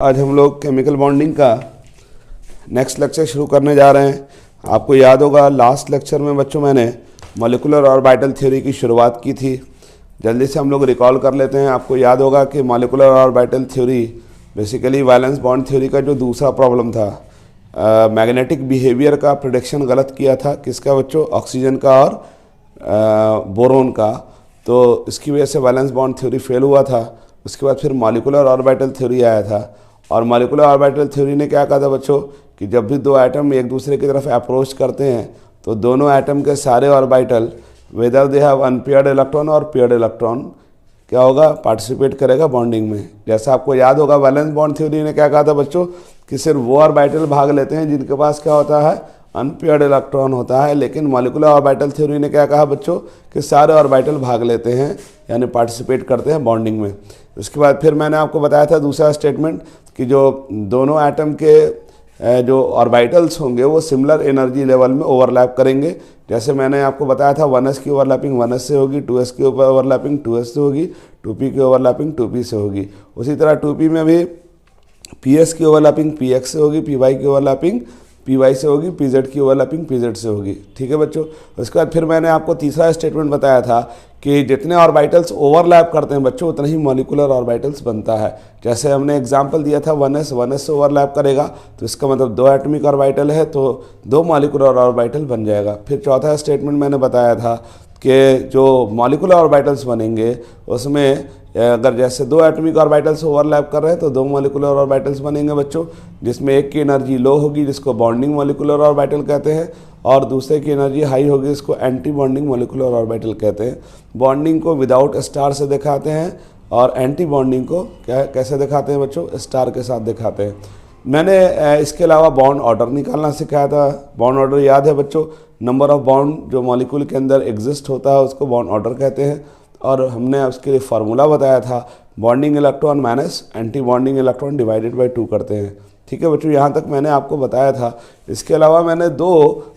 आज हम लोग केमिकल बॉन्डिंग का नेक्स्ट लेक्चर शुरू करने जा रहे हैं। आपको याद होगा लास्ट लेक्चर में बच्चों मैंने मॉलिक्यूलर ऑर्बिटल थ्योरी की शुरुआत की थी। जल्दी से हम लोग रिकॉल कर लेते हैं। आपको याद होगा कि molecular orbital theory basically valence bond theory का जो दूसरा प्रॉब्लम था, मैग्नेटिक बिहेवियर का प्रेडिक्शन गलत किया था। किसका बच्चों? ऑक्सीजन का और बोरोन का। तो इसकी वजह से वैलेंस बॉन्ड थ्योरी फेल हुआ था। उसके बाद फिर मॉलिक्यूलर ऑर्बिटल थ्योरी आया था और मॉलिक्यूलर ऑर्बिटल थ्योरी ने क्या कहा था बच्चों कि जब भी दो एटम एक दूसरे की तरफ अप्रोच करते हैं तो दोनों एटम के सारे orbital whether they have unpaired electron और पेयर्ड इलेक्ट्रॉन क्या होगा? पार्टिसिपेट करेगा बॉन्डिंग में। जैसा आपको याद होगा वैलेंस बॉन्ड थ्योरी ने क्या कहा था बच्चों कि सिर्फ वो ऑर्बिटल भाग लेते हैं जिनके पास क्या होता है? अनपेयर्ड इलेक्ट्रॉन होता है। लेकिन मॉलिक्यूलर ऑर्बिटल थ्योरी ने क्या कहा बच्चों कि सारे ऑर्बिटल भाग लेते हैं, यानी पार्टिसिपेट करते हैं बॉन्डिंग में। उसके बाद फिर मैंने आपको बताया था दूसरा स्टेटमेंट कि जो दोनों एटम के जो ऑर्बिटल्स होंगे वो सिमिलर एनर्जी लेवल में ओवरलैप करेंगे। जैसे मैंने आपको बताया था 1s की ओवरलैपिंग 1s से होगी, 2s की ओवरलैपिंग 2s से होगी, 2p की ओवरलैपिंग 2p से होगी। उसी तरह 2p में भी ps की ओवरलैपिंग px से होगी, py की ओवरलैपिंग py से होगी, pz की ओवरलैपिंग pz से होगी। ठीक है बच्चों। उसके बाद फिर मैंने आपको तीसरा स्टेटमेंट बताया था कि जितने ऑर्बिटल्स ओवरलैप करते हैं बच्चों उतना ही मॉलिक्यूलर ऑर्बिटल्स बनता है। जैसे हमने एग्जांपल दिया था 1s से ओवरलैप करेगा तो इसका मतलब दो एटॉमिक ऑर्बिटल है तो दो मॉलिक्यूलर ऑर्बिटल बन जाएगा। फिर चौथा स्टेटमेंट मैंने बताया था कि जो मॉलिक्यूलर ऑर्बिटल्स बनेंगे उसमें अगर जैसे दो एटॉमिक ऑर्बिटल्स ओवरलैप कर रहे हैं तो दो मॉलिक्यूलर ऑर्बिटल्स बनेंगे बच्चों, जिसमें एक की एनर्जी लो होगी जिसको बॉन्डिंग मॉलिक्यूलर ऑर्बिटल कहते हैं और दूसरे की एनर्जी हाई होगी जिसको एंटी बॉन्डिंग मॉलिक्यूलर ऑर्बिटल कहते हैं। बॉन्डिंग को विदाउट स्टार से दिखाते हैं और एंटी बॉन्डिंग को कैसे दिखाते हैं बच्चों? स्टार के साथ दिखाते हैं। मैंने इसके अलावा बॉन्ड ऑर्डर निकालना सिखाया था। बॉन्ड ऑर्डर याद है बच्चों? नंबर ऑफ बॉन्ड जो मॉलिक्यूल के अंदर एग्जिस्ट होता है उसको बॉन्ड ऑर्डर कहते हैं। और हमने उसके लिए फार्मूला बताया था bonding electron minus anti bonding electron divided by 2 करते हैं। ठीक है बच्चों, यहाँ तक मैंने आपको बताया था। इसके अलावा मैंने दो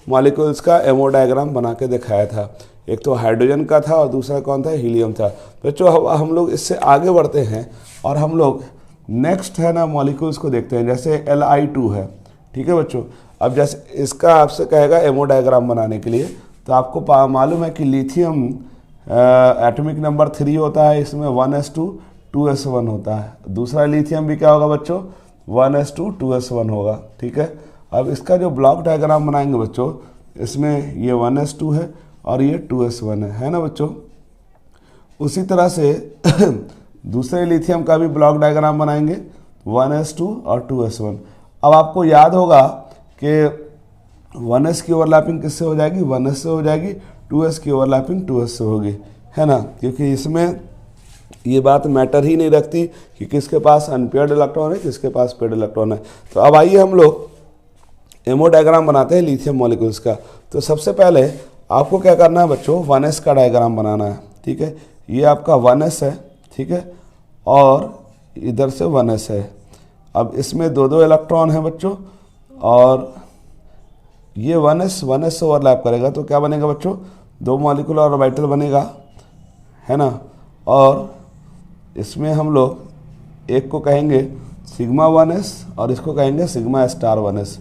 मॉलिक्यूल्स का एमओ डायग्राम बना के दिखाया था। एक तो हाइड्रोजन का था और दूसरा कौन था? हीलियम था। बच्चों हम लोग इससे आगे बढ़ते हैं और हम लोग नेक्स्ट है ना मॉलिक्यूल्स को देखते हैं। जैसे Li2 है। ठीक है बच्चों। अब जैसे इसका आपसे कहेगा एमओ डायग्राम बनाने के लिए तो आपको मालूम है कि लिथियम एटॉमिक नंबर 3 होता है, इसमें 1s2 2s1 होता है। दूसरा लिथियम भी क्या होगा बच्चों? 1s2 2s1 होगा। ठीक है। अब इसका जो ब्लॉक डायग्राम बनाएंगे बच्चों इसमें ये 1s2 है और ये 2s1 है ना बच्चों। उसी तरह से दूसरे लिथियम का भी ब्लॉक डायग्राम बनाएंगे 1s2 और 2s1। अब आपको याद होगा कि 1s की ओवरलैपिंग किससे हो जाएगी? 1s से हो जाएगी। 2s की ओवरलैपिंग 2s से होगी, है ना, क्योंकि इसमें ये बात मैटर ही नहीं रखती कि किसके पास अनपेयर्ड इलेक्ट्रॉन है किसके पास पेयर्ड इलेक्ट्रॉन है। तो अब आइए हम लोग एमओ डायग्राम बनाते हैं लिथियम मॉलिक्यूल्स का। तो सबसे पहले आपको क्या करना है बच्चों? 1s का डायग्राम बनाना है। ठीक है। ये आपका 1s है। ठीक है। और इधर से 1s है। अब इसमें दो दो इलेक्ट्रॉन है बच्चों और ये 1s से ओवरलैप करेगा तो क्या बनेगा बच्चों? दो मॉलिक्यूलर ऑर्बिटल बनेगा, है ना। और इसमें हम लोग एक को कहेंगे सिग्मा 1s और इसको कहेंगे सिग्मा स्टार 1s।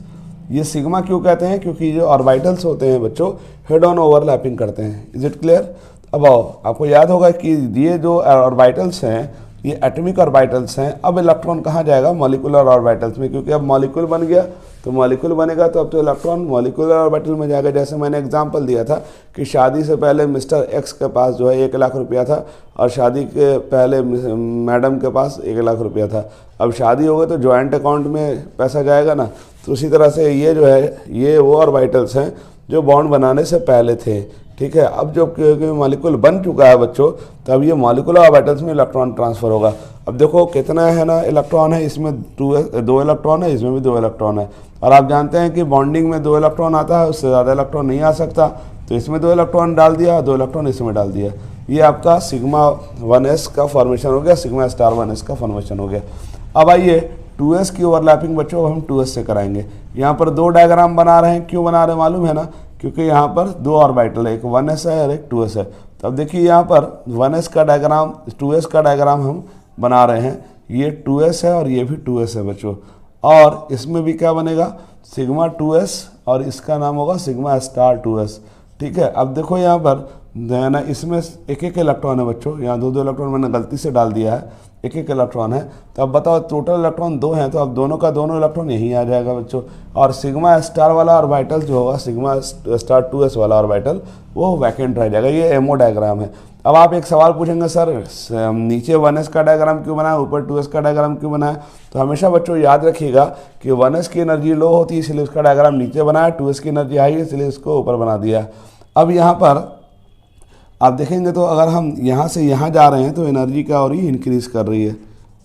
ये सिग्मा क्यों कहते हैं? क्योंकि जो ऑर्बिटल्स होते हैं बच्चों हेड ऑन ओवरलैपिंग करते हैं। Is it clear? अब आओ, आपको याद होगा कि ये जो ऑर्बिटल्स हैं ये एटॉमिक ऑर्बिटल्स हैं। अब इलेक्ट्रॉन कहाँ जाएगा? मॉलिक्यूलर ऑर्बिटल्स में, क्योंकि अब मॉलिक्यूल बन गया तो मॉलिक्यूल बनेगा तो अब तो इलेक्ट्रॉन मॉलिक्यूलर ऑर्बिटल में जाएगा। जैसे मैंने एग्जांपल दिया था कि शादी से पहले मिस्टर एक्स के पास जो है 1 लाख रुपया था और शादी के पहले मैडम के पास 1 लाख रुपया था। अब शादी हो गई तो जॉइंट अकाउंट में पैसा जाएगा ना। तो उसी तरह से ये जो है ये वो ऑर्बिटल्स हैं जो बॉन्ड बनाने से पहले थे। ठीक है। अब जो मॉलिक्यूल बन चुका है बच्चों तो अब ये मॉलिक्यूलर ऑर्बिटल्स में इलेक्ट्रॉन ट्रांसफ़र होगा। अब देखो कितना है ना इलेक्ट्रॉन है, इसमें दो इलेक्ट्रॉन है, इसमें भी 2 इलेक्ट्रॉन है। और आप जानते हैं कि बॉन्डिंग में 2 इलेक्ट्रॉन आता है, उससे ज़्यादा इलेक्ट्रॉन नहीं आ सकता। तो इसमें 2 इलेक्ट्रॉन डाल दिया, 2 इलेक्ट्रॉन इसमें डाल दिया। ये आपका सिग्मा 1s का फॉर्मेशन हो गया, सिग्मा स्टार 1s का फॉर्मेशन हो गया। अब आइए 2s की ओवरलैपिंग बच्चों हम 2s से कराएंगे। यहाँ पर दो डायग्राम बना रहे हैं। क्यों बना रहे हैं मालूम है ना? क्योंकि यहाँ पर दो ऑर्बिटल है, एक 1s है और एक 2s है। तो अब देखिए यहाँ पर 1s का डायग्राम 2s का डायग्राम हम बना रहे हैं। ये 2s है और ये भी 2s है बच्चों। और इसमें भी क्या बनेगा, सिग्मा 2s और इसका नाम होगा सिग्मा स्टार 2s। ठीक है, अब देखो यहाँ पर ना इसमें एक एक इलेक्ट्रॉन है बच्चों, यहाँ दो दो इलेक्ट्रॉन मैंने गलती से डाल दिया है, एक एक इलेक्ट्रॉन है। तो अब बताओ टोटल इलेक्ट्रॉन 2 हैं, तो अब दोनों का दोनों इलेक्ट्रॉन यहीं आ जाएगा बच्चों। और सिग्मा स्टार वाला ऑर्बिटल जो होगा, सिग्मा स्टार 2s वाला ऑर्बिटल, वो वैकेंट रह जाएगा। ये एमओ डायग्राम है। अब आप एक सवाल पूछेंगे, सर नीचे 1s का डायग्राम क्यों बना है, ऊपर 2s का डायग्राम क्यों बना है? तो हमेशा बच्चों याद रखिएगा कि 1s की एनर्जी लो होती है इसलिए उसका डायग्राम नीचे बना है, 2s की एनर्जी हाई है इसलिए इसको ऊपर बना दिया। अब यहाँ पर आप देखेंगे तो अगर हम यहाँ से यहाँ जा रहे हैं तो एनर्जी क्या हो रही है, इंक्रीज़ कर रही है।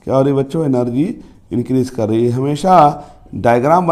क्या हो रही है बच्चों, एनर्जी इंक्रीज़ कर रही है। हमेशा डायग्राम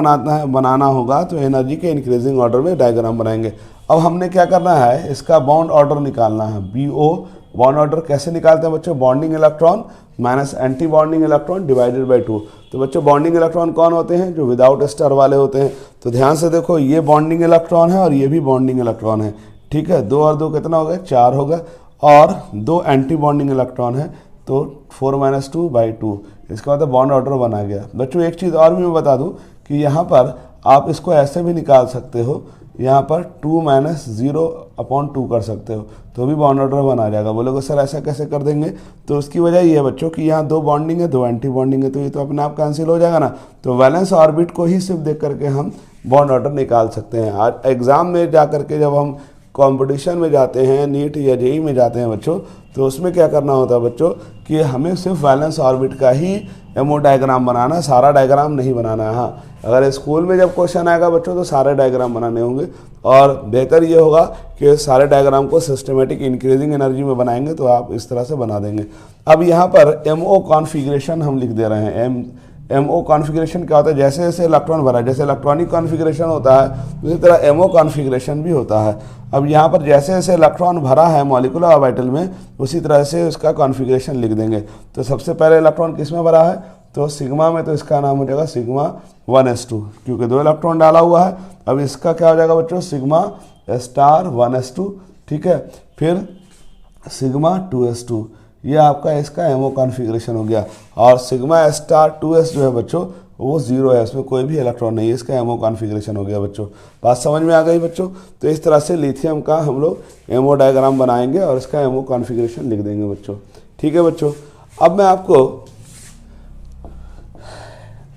बनाना होगा तो एनर्जी के इंक्रीजिंग ऑर्डर में डायग्राम बनाएंगे। अब हमने क्या करना है, इसका बॉन्ड ऑर्डर निकालना है। BO बॉन्ड ऑर्डर कैसे निकालते हैं बच्चों, bonding electron minus anti bonding electron divided by 2। तो बच्चों बॉन्डिंग इलेक्ट्रॉन कौन होते हैं, जो विदाउट स्टार वाले होते हैं। तो ध्यान से देखो, ये बॉन्डिंग इलेक्ट्रॉन है और ये भी बॉन्डिंग इलेक्ट्रॉन है। ठीक है, 2 और 2 कितना हो गया, 4 हो गया। और 2 एंटी बॉन्डिंग इलेक्ट्रॉन है तो 4 - 2 बाई 2, इसका मतलब बॉन्ड ऑर्डर बना गया। बच्चों एक चीज़ और भी मैं बता दूं कि यहाँ पर आप इसको ऐसे भी निकाल सकते हो, यहाँ पर 2 - 0/2 कर सकते हो तो भी बॉन्ड ऑर्डर बना जाएगा। बोलोगे सर ऐसा कैसे कर देंगे, तो उसकी वजह ये है बच्चों कि यहाँ 2 बॉन्डिंग है 2 एंटी बॉन्डिंग है, तो ये तो अपने आप कैंसिल हो जाएगा ना। तो वैलेंस ऑर्बिट को ही सिर्फ देख करके हम बॉन्ड ऑर्डर निकाल सकते हैं। आज एग्ज़ाम में जा करके जब हम कंपटीशन में जाते हैं, नीट या जेई में जाते हैं बच्चों, तो उसमें क्या करना होता है बच्चों कि हमें सिर्फ वैलेंस ऑर्बिट का ही एमओ डायग्राम बनाना है, सारा डायग्राम नहीं बनाना है। हाँ, अगर स्कूल में जब क्वेश्चन आएगा बच्चों तो सारे डायग्राम बनाने होंगे, और बेहतर ये होगा कि सारे डायग्राम को सिस्टमेटिक इंक्रीजिंग एनर्जी में बनाएंगे तो आप इस तरह से बना देंगे। अब यहाँ पर एमओ कॉन्फ़िगरेशन हम लिख दे रहे हैं। एमओ कॉन्फ़िगरेशन क्या होता है, जैसे जैसे इलेक्ट्रॉन भरा, जैसे इलेक्ट्रॉनिक कॉन्फ़िगरेशन होता है उसी तरह एमओ कॉन्फ़िगरेशन भी होता है। अब यहाँ पर जैसे जैसे इलेक्ट्रॉन भरा है मॉलिक्यूलर ऑर्बिटल में, उसी तरह से उसका कॉन्फ़िगरेशन लिख देंगे। तो सबसे पहले इलेक्ट्रॉन किस में भरा है, तो सिग्मा में, तो इसका नाम हो जाएगा सिग्मा 1s2, क्योंकि 2 इलेक्ट्रॉन डाला हुआ है। अब इसका क्या हो जाएगा बच्चों, सिग्मा स्टार 1s2। ठीक है, फिर सिग्मा 2s2, ये आपका इसका एमओ कॉन्फ़िगरेशन हो गया। और सिग्मा स्टार 2s जो है बच्चों वो 0 है, उसमें कोई भी इलेक्ट्रॉन नहीं है, इसका एमओ कॉन्फ़िगरेशन हो गया बच्चों। बात समझ में आ गई बच्चों। तो इस तरह से लिथियम का हम लोग एमओ डायग्राम बनाएंगे और इसका एमओ कॉन्फ़िगरेशन लिख देंगे बच्चों। ठीक है बच्चों, अब मैं आपको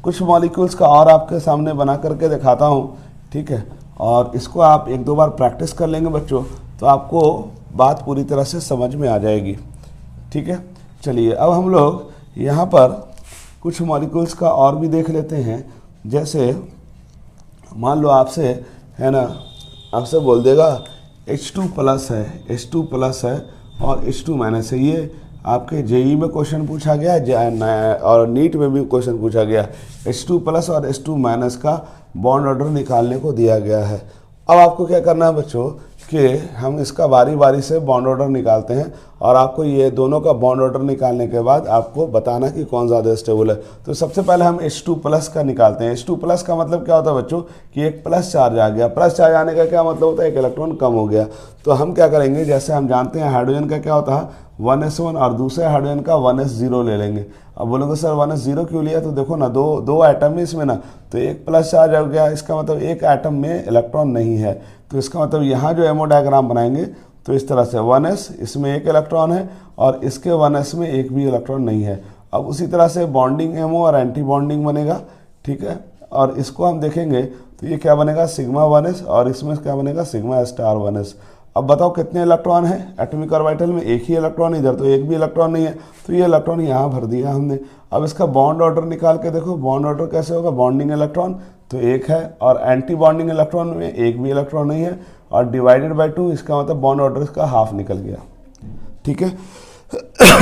कुछ मॉलिक्यूल्स का और आपके सामने बना करके दिखाता हूँ। ठीक है, और इसको आप 1-2 बार प्रैक्टिस कर लेंगे बच्चों तो आपको बात पूरी तरह से समझ में आ जाएगी। ठीक है, चलिए अब हम लोग यहाँ पर कुछ मॉलिक्यूल्स का और भी देख लेते हैं। जैसे मान लो आपसे है ना, आपसे बोल देगा H2+ है, H2+ है और H2- है। ये आपके जेई में क्वेश्चन पूछा गया और नीट में भी क्वेश्चन पूछा गया। H2+ और H2- का बॉन्ड ऑर्डर निकालने को दिया गया है। अब आपको क्या करना है बच्चों कि हम इसका बारी बारी से बॉन्ड ऑर्डर निकालते हैं और आपको ये दोनों का बॉन्ड ऑर्डर निकालने के बाद आपको बताना कि कौन ज़्यादा स्टेबल है। तो सबसे पहले हम H2+ का निकालते हैं। H2+ का मतलब क्या होता है बच्चों कि एक प्लस चार्ज आ गया। प्लस चार्ज आने का क्या मतलब होता है, एक इलेक्ट्रॉन कम हो गया। तो हम क्या करेंगे, जैसे हम जानते हैं हाइड्रोजन का क्या होता है 1s1 और दूसरे हाइड्रोजन का 1s0 ले लेंगे। अब बोलोगे सर 1s0 क्यों लिया, तो देखो ना दो एटम है इसमें ना, तो एक प्लस चार्ज हो गया, इसका मतलब एक एटम में इलेक्ट्रॉन नहीं है। तो इसका मतलब यहाँ जो एमओ डायग्राम बनाएंगे तो इस तरह से 1s, इसमें एक इलेक्ट्रॉन है और इसके 1s में एक भी इलेक्ट्रॉन नहीं है। अब उसी तरह से बॉन्डिंग एमओ और एंटी बॉन्डिंग बनेगा। ठीक है, और इसको हम देखेंगे तो ये क्या बनेगा सिग्मा 1s और इसमें क्या बनेगा सिग्मा स्टार 1s। अब बताओ कितने इलेक्ट्रॉन है एटॉमिक ऑर्बिटल में, एक ही इलेक्ट्रॉन, इधर तो एक भी इलेक्ट्रॉन नहीं है, तो ये इलेक्ट्रॉन यहाँ भर दिया हमने। अब इसका बॉन्ड ऑर्डर निकाल के देखो, बॉन्ड ऑर्डर कैसे होगा, बॉन्डिंग इलेक्ट्रॉन तो एक है और एंटी बॉन्डिंग इलेक्ट्रॉन में एक भी इलेक्ट्रॉन नहीं है और डिवाइडेड बाई 2, इसका मतलब बॉन्ड ऑर्डर इसका हाफ निकल गया। ठीक है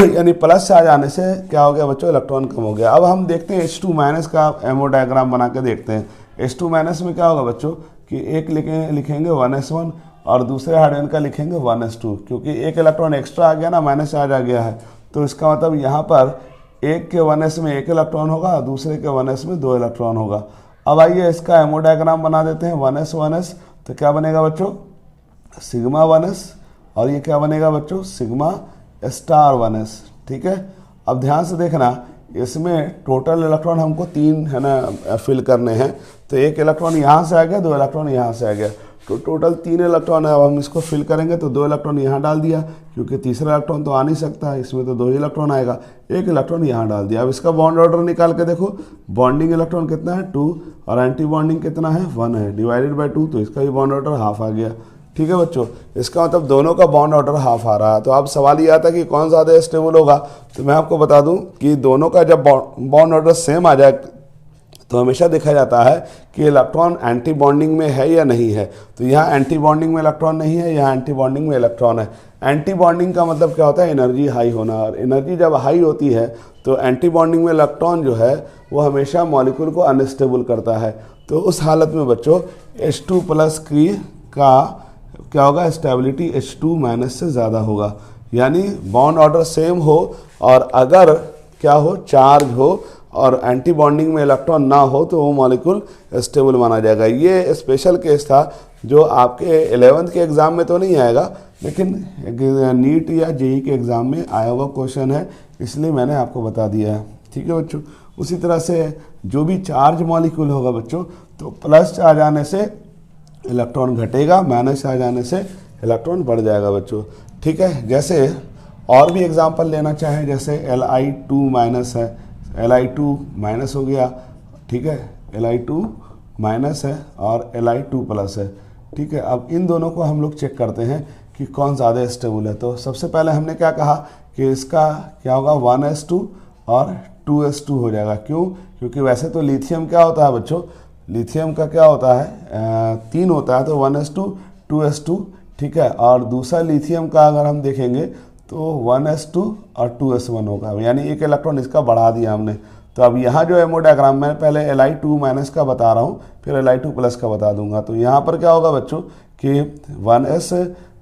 यानी प्लस चार्ज आने से क्या हो गया बच्चों, इलेक्ट्रॉन कम हो गया। अब हम देखते हैं H2- का एमओ डायग्राम बना के देखते हैं। H2- में क्या होगा बच्चों कि एक लिखेंगे 1s1 और दूसरे हाइड्रोजन का लिखेंगे 1s2, क्योंकि एक इलेक्ट्रॉन एक्स्ट्रा आ गया ना, माइनस चार्ज आ गया है। तो इसका मतलब यहाँ पर एक के 1s में एक इलेक्ट्रॉन होगा, दूसरे के 1s में 2 इलेक्ट्रॉन होगा। अब आइए इसका एमओ डायग्राम बना देते हैं। 1s तो क्या बनेगा बच्चों सिग्मा 1s और ये क्या बनेगा बच्चों सिग्मा स्टार 1s। ठीक है, अब ध्यान से देखना इसमें टोटल इलेक्ट्रॉन हमको 3 है ना फिल करने हैं, तो 1 इलेक्ट्रॉन यहाँ से आ गया, 2 इलेक्ट्रॉन यहाँ से आ गया, तो टोटल 3 इलेक्ट्रॉन है। अब हम इसको फिल करेंगे तो 2 इलेक्ट्रॉन यहाँ डाल दिया, क्योंकि तीसरा इलेक्ट्रॉन तो आ नहीं सकता, इसमें तो 2 ही इलेक्ट्रॉन आएगा, 1 इलेक्ट्रॉन यहाँ डाल दिया। अब इसका बॉन्ड ऑर्डर निकाल के देखो, बॉन्डिंग इलेक्ट्रॉन कितना है 2 और एंटी बॉन्डिंग कितना है 1 है, डिवाइडेड बाई 2, तो इसका भी बॉन्ड ऑर्डर हाफ आ गया। ठीक है बच्चों, इसका मतलब दोनों का बॉन्ड ऑर्डर हाफ आ रहा है। तो अब सवाल ये आता है कि कौन ज़्यादा स्टेबल होगा, तो मैं आपको बता दूं कि दोनों का जब बॉन्ड ऑर्डर सेम आ जाए तो हमेशा देखा जाता है कि इलेक्ट्रॉन एंटी बॉन्डिंग में है या नहीं है। तो यहाँ एंटी बॉन्डिंग में इलेक्ट्रॉन नहीं है, यहाँ एंटी बॉन्डिंग में इलेक्ट्रॉन है। एंटी बॉन्डिंग का मतलब क्या होता है, एनर्जी हाई होना, और एनर्जी जब हाई होती है तो एंटी बॉन्डिंग में इलेक्ट्रॉन जो है वो हमेशा मॉलिक्यूल को अनस्टेबल करता है। तो उस हालत में बच्चों H2 प्लस की का क्या होगा, स्टेबिलिटी H2 माइनस से ज़्यादा होगा, यानी बॉन्ड ऑर्डर सेम हो और अगर क्या हो, चार्ज हो और एंटी बॉन्डिंग में इलेक्ट्रॉन ना हो तो वो मॉलिक्यूल स्टेबल माना जाएगा। ये स्पेशल केस था जो आपके 11th के एग्ज़ाम में तो नहीं आएगा, लेकिन नीट या जेई के एग्ज़ाम में आया हुआ क्वेश्चन है, इसलिए मैंने आपको बता दिया है। ठीक है बच्चों, उसी तरह से जो भी चार्ज मॉलिक्यूल होगा बच्चों, तो प्लस चार्ज आने से इलेक्ट्रॉन घटेगा, माइनस चार्ज आने से इलेक्ट्रॉन बढ़ जाएगा बच्चों। ठीक है, जैसे और भी एग्जांपल लेना चाहें, जैसे Li2 माइनस है, Li2 माइनस हो गया, ठीक है, Li2 माइनस है और Li2 प्लस है। ठीक है, अब इन दोनों को हम लोग चेक करते हैं कि कौन ज़्यादा स्टेबल है। तो सबसे पहले हमने क्या कहा कि इसका क्या होगा 1s2 और 2s2 हो जाएगा। क्यों? क्योंकि वैसे तो लिथियम क्या होता है बच्चों, लिथियम का क्या होता है 3 होता है, तो 1s2 2s2। ठीक है, और दूसरा लिथियम का अगर हम देखेंगे तो 1s2 और 2s1 होगा, यानी 1 इलेक्ट्रॉन इसका बढ़ा दिया हमने। तो अब यहाँ जो एमओ डायग्राम में पहले Li2 माइनस का बता रहा हूँ, फिर Li2 प्लस का बता दूंगा। तो यहाँ पर क्या होगा बच्चों कि 1s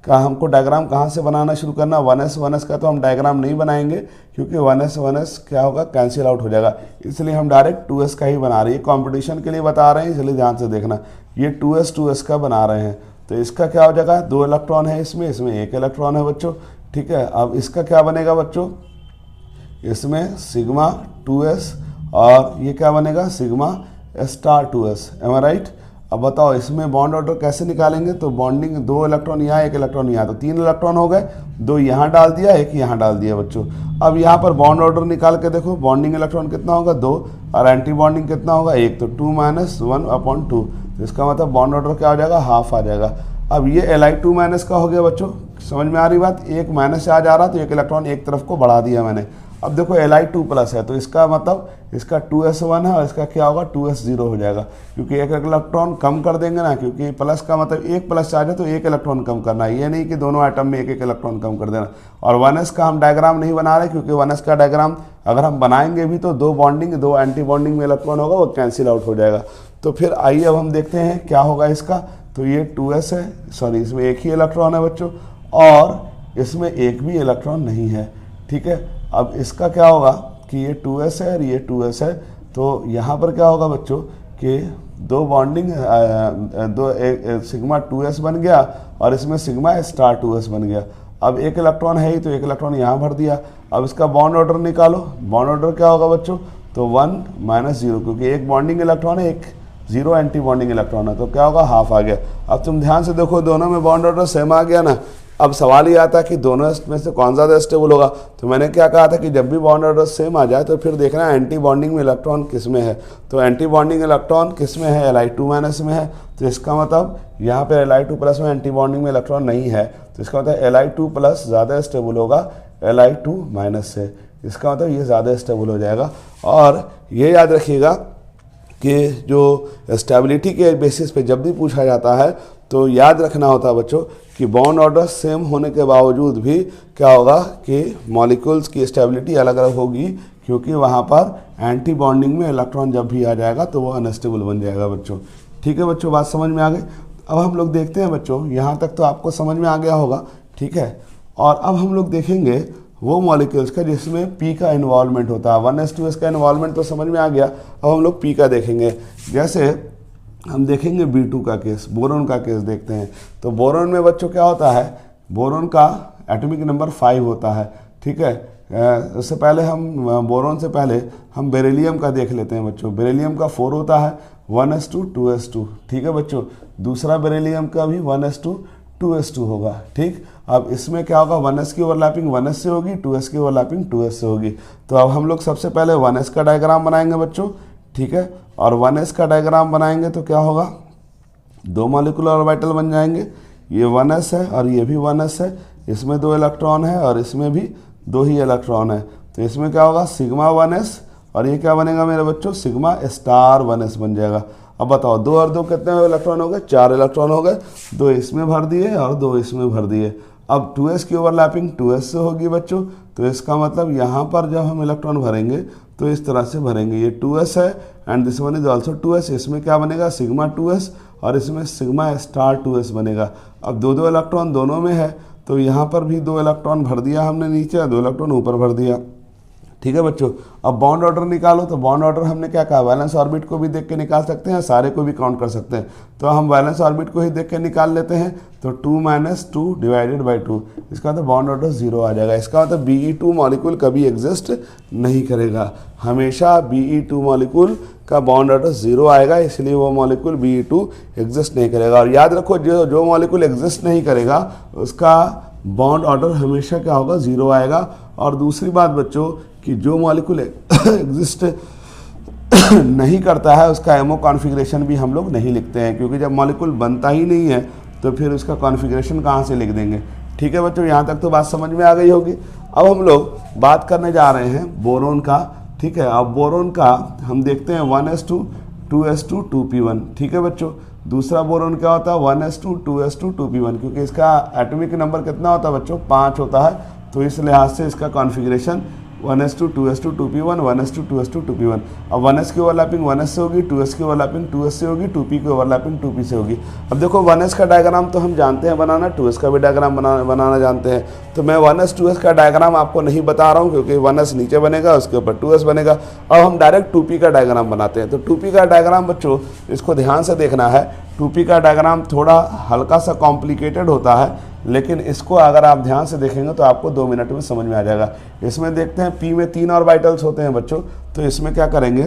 का हमको डायग्राम कहाँ से बनाना शुरू करना, 1s का तो हम डायग्राम नहीं बनाएंगे, क्योंकि 1s क्या होगा, कैंसिल आउट हो जाएगा, इसलिए हम डायरेक्ट 2s का ही बना रहे हैं। कंपटीशन के लिए बता रहे हैं, इसलिए ध्यान से देखना, ये 2s का बना रहे हैं। तो इसका क्या हो जाएगा, 2 इलेक्ट्रॉन है इसमें 1 इलेक्ट्रॉन है बच्चों। ठीक है, अब इसका क्या बनेगा बच्चों, इसमें सिग्मा 2s और ये क्या बनेगा सिग्मा स्टार 2s। एम आई राइट? अब बताओ इसमें बॉन्ड ऑर्डर कैसे निकालेंगे, तो बॉन्डिंग 2 इलेक्ट्रॉन यहाँ 1 इलेक्ट्रॉन यहाँ, तो 3 इलेक्ट्रॉन हो गए, 2 यहाँ डाल दिया 1 यहाँ डाल दिया बच्चों। अब यहाँ पर बॉन्ड ऑर्डर निकाल के देखो, बॉन्डिंग इलेक्ट्रॉन कितना होगा 2 और एंटी बॉन्डिंग कितना होगा 1, तो 2 माइनस 1/2, तो इसका मतलब बॉन्ड ऑर्डर क्या हो जाएगा, हाफ आ जाएगा। अब ये Li2 माइनस का हो गया बच्चों, समझ में आ रही बात, 1 माइनस चार्ज आ रहा तो 1 इलेक्ट्रॉन एक तरफ को बढ़ा दिया मैंने। अब देखो Li2 प्लस है, तो इसका मतलब इसका 2s1 है और इसका क्या होगा 2s0 हो जाएगा, क्योंकि 1 इलेक्ट्रॉन कम कर देंगे ना, क्योंकि प्लस का मतलब 1 प्लस चार्ज है तो 1 इलेक्ट्रॉन कम करना है, ये नहीं कि दोनों आइटम में 1 इलेक्ट्रॉन कम कर देना। और 1s का हम डायग्राम नहीं बना रहे, क्योंकि 1s का डायग्राम अगर हम बनाएंगे भी तो 2 बॉन्डिंग 2 एंटी बॉन्डिंग में इलेक्ट्रॉन होगा, वो कैंसिल आउट हो जाएगा। तो फिर आइए अब हम देखते हैं क्या होगा इसका। तो ये 2s है, सॉरी इसमें 1 ही इलेक्ट्रॉन है बच्चों, और इसमें 1 भी इलेक्ट्रॉन नहीं है। ठीक है, अब इसका क्या होगा कि ये 2s है और ये 2s है, तो यहाँ पर क्या होगा बच्चों कि 2 बॉन्डिंग सिग्मा 2s बन गया और इसमें सिग्मा स्टार 2s बन गया। अब 1 इलेक्ट्रॉन है ही, तो 1 इलेक्ट्रॉन यहाँ भर दिया। अब इसका बॉन्ड ऑर्डर निकालो, बॉन्ड ऑर्डर क्या होगा बच्चों, तो 1 माइनस 0, क्योंकि 1 बॉन्डिंग इलेक्ट्रॉन है 1 0 एंटी बॉन्डिंग इलेक्ट्रॉन है, तो क्या होगा हाफ आ गया। अब तुम ध्यान से देखो, दोनों में बॉन्ड ऑर्डर सेम आ गया ना। अब सवाल ये आता है कि दोनों में से कौन ज़्यादा स्टेबल होगा। तो मैंने क्या कहा था कि जब भी बॉन्ड ऑर्डर सेम आ जाए तो फिर देखना एंटी बॉन्डिंग में इलेक्ट्रॉन किस में है। तो एंटी बॉन्डिंग इलेक्ट्रॉन किस में है, Li2 माइनस में है, तो इसका मतलब यहाँ पे Li2 प्लस में एंटी बॉन्डिंग में इलेक्ट्रॉन नहीं है, तो इसका मतलब Li2 प्लस ज़्यादा स्टेबल होगा Li2 माइनस से, इसका मतलब ये ज़्यादा स्टेबल हो जाएगा। और ये याद रखिएगा कि जो स्टेबिलिटी के बेसिस पे जब भी पूछा जाता है तो याद रखना होता है बच्चों कि बॉन्ड ऑर्डर सेम होने के बावजूद भी क्या होगा कि मॉलिक्यूल्स की स्टेबिलिटी अलग अलग होगी, क्योंकि वहाँ पर एंटी बॉन्डिंग में इलेक्ट्रॉन जब भी आ जाएगा तो वो अनस्टेबल बन जाएगा बच्चों। ठीक है बच्चों, बात समझ में आ गई। अब हम लोग देखते हैं बच्चों, यहाँ तक तो आपको समझ में आ गया होगा। ठीक है, और अब हम लोग देखेंगे वो मॉलिक्यूल्स का जिसमें P का इन्वॉल्वमेंट होता है। 1s2s का इन्वॉल्वमेंट तो समझ में आ गया, अब हम लोग P का देखेंगे। जैसे हम देखेंगे B2 का केस, बोरोन का केस देखते हैं। तो बोरोन में बच्चों क्या होता है, बोरोन का एटॉमिक नंबर 5 होता है। ठीक है, उससे पहले हम बोरोन से पहले हम बेरिलियम का देख लेते हैं बच्चों। बेरिलियम का 4 होता है 1s2 2s2, ठीक है बच्चों। दूसरा बेरिलियम का भी 1s2 2s2 होगा, ठीक। अब इसमें क्या होगा, 1s की ओवरलैपिंग 1s से होगी, 2s की ओवरलैपिंग 2s से होगी। तो अब हम लोग सबसे पहले 1s का डायग्राम बनाएंगे बच्चों, ठीक है। और 1s का डायग्राम बनाएंगे तो क्या होगा, 2 मॉलिक्यूलर ऑर्बिटल बन जाएंगे। ये 1s है और ये भी 1s है, इसमें 2 इलेक्ट्रॉन है और इसमें भी 2 ही इलेक्ट्रॉन है। तो इसमें क्या होगा, सिग्मा 1s और ये क्या बनेगा मेरे बच्चों, सिग्मा स्टार 1s बन जाएगा। अब बताओ 2 और 2 कितने इलेक्ट्रॉन हो गए, 4 इलेक्ट्रॉन हो गए। 2 इसमें भर दिए और 2 इसमें भर दिए। अब 2s की ओवरलैपिंग 2s से होगी बच्चों। तो इसका मतलब यहाँ पर जब हम इलेक्ट्रॉन भरेंगे तो इस तरह से भरेंगे। ये 2s है and this one is also 2s। इसमें क्या बनेगा, सिग्मा 2s और इसमें सिग्मा स्टार 2s बनेगा। अब 2 इलेक्ट्रॉन दोनों में है तो यहाँ पर भी 2 इलेक्ट्रॉन भर दिया हमने नीचे, 2 इलेक्ट्रॉन ऊपर भर दिया, ठीक है बच्चों। अब बॉन्ड ऑर्डर निकालो, तो बॉन्ड ऑर्डर हमने क्या कहा, वैलेंस ऑर्बिट को भी देख के निकाल सकते हैं, सारे को भी काउंट कर सकते हैं। तो हम वैलेंस ऑर्बिट को ही देख के निकाल लेते हैं। तो 2 - 2 डिवाइडेड बाई 2, इसका मतलब बॉन्ड ऑर्डर 0 आ जाएगा। इसका मतलब Be2 मॉलिक्यूल कभी एग्जिस्ट नहीं करेगा, हमेशा Be2 मॉलिक्यूल का बॉन्ड ऑर्डर 0 आएगा, इसलिए वो मॉलिक्यूल Be2 एग्जिस्ट नहीं करेगा। और याद रखो जो मॉलिक्यूल एग्जिस्ट नहीं करेगा उसका बॉन्ड ऑर्डर हमेशा क्या होगा, 0 आएगा। और दूसरी बात बच्चों कि जो मॉलिक्यूल एग्जिस्ट नहीं करता है उसका एमओ कॉन्फ़िगरेशन भी हम लोग नहीं लिखते हैं, क्योंकि जब मॉलिक्यूल बनता ही नहीं है तो फिर उसका कॉन्फ़िगरेशन कहाँ से लिख देंगे, ठीक है बच्चों। यहाँ तक तो बात समझ में आ गई होगी। अब हम लोग बात करने जा रहे हैं बोरोन का, ठीक है। अब बोरोन का हम देखते हैं 1s2 2s2 2p1, ठीक है बच्चों। दूसरा बोरोन क्या होता है, 1s2 2s2 2p1, क्योंकि इसका एटॉमिक नंबर कितना होता है बच्चों, 5 होता है। तो इस लिहाज से इसका configuration 1s2 2s2 2p1 1s2 2s2 2p1। अब 1s की ओवरलैपिंग 1s से होगी, 2s की ओवरलैपिंग 2s से होगी, 2p की ओवरलैपिंग 2p से होगी। अब देखो 1s का डायग्राम तो हम जानते हैं बनाना, 2s का भी डायग्राम बनाना जानते हैं। तो मैं 1s 2s का डायग्राम आपको नहीं बता रहा हूँ, क्योंकि 1s नीचे बनेगा उसके ऊपर 2s बनेगा। अब हम डायरेक्ट 2p का डायग्राम बनाते हैं। तो 2p का डायग्राम बच्चों इसको ध्यान से देखना है। 2p का डायग्राम थोड़ा हल्का सा कॉम्प्लिकेटेड होता है, लेकिन इसको अगर आप ध्यान से देखेंगे तो आपको 2 मिनट में समझ में आ जाएगा। इसमें देखते हैं p में 3 ऑर्बिटल्स होते हैं बच्चों। तो इसमें क्या करेंगे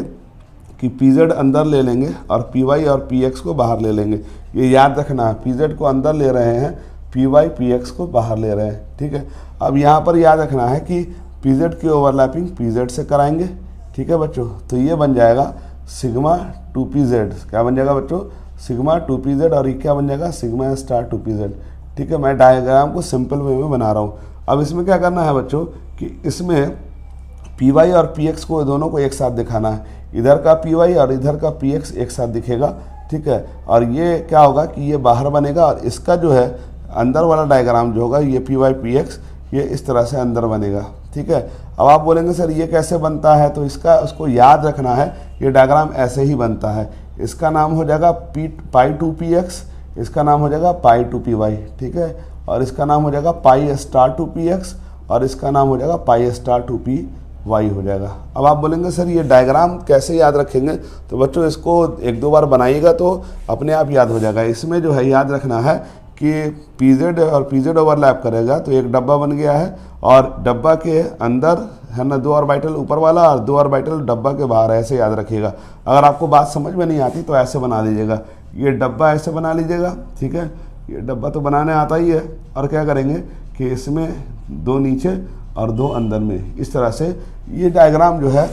कि pz अंदर ले लेंगे और py और px को बाहर ले लेंगे। ये याद रखना है, pz को अंदर ले रहे हैं, py px को बाहर ले रहे हैं, ठीक है। अब यहाँ पर याद रखना है कि pz की ओवरलैपिंग pz से कराएंगे, ठीक है बच्चों। तो ये बन जाएगा सिग्मा 2pz, क्या बन जाएगा बच्चों, सिग्मा 2pz। और ये क्या बन जाएगा, सिग्मा स्टार 2pz, ठीक है। मैं डायग्राम को सिंपल वे में बना रहा हूँ। अब इसमें क्या करना है बच्चों कि इसमें py और px को दोनों को एक साथ दिखाना है। इधर का py और इधर का px एक साथ दिखेगा, ठीक है। और ये क्या होगा कि ये बाहर बनेगा और इसका जो है अंदर वाला डायग्राम जो होगा ये py px ये इस तरह से अंदर बनेगा, ठीक है। अब आप बोलेंगे सर ये कैसे बनता है, तो इसका उसको याद रखना है, ये डायग्राम ऐसे ही बनता है। इसका नाम हो जाएगा π2px, इसका नाम हो जाएगा π2py, ठीक है। और इसका नाम हो जाएगा π स्टार 2px और इसका नाम हो जाएगा π स्टार 2py हो जाएगा। अब आप बोलेंगे सर ये डायग्राम कैसे याद रखेंगे, तो बच्चों इसको 1-2 बार बनाइएगा तो अपने आप याद हो जाएगा। इसमें जो है याद रखना है कि pz और pz ओवरलैप करेगा तो एक डब्बा बन गया है और डब्बा के अंदर है ना 2 ऑर्बिटल ऊपर वाला और 2 ऑर्बिटल डब्बा के बाहर, ऐसे याद रखिएगा। अगर आपको बात समझ में नहीं आती तो ऐसे बना लीजिएगा, ये डब्बा ऐसे बना लीजिएगा, ठीक है। ये डब्बा तो बनाने आता ही है। और क्या करेंगे कि इसमें 2 नीचे और 2 अंदर में, इस तरह से ये डायग्राम जो है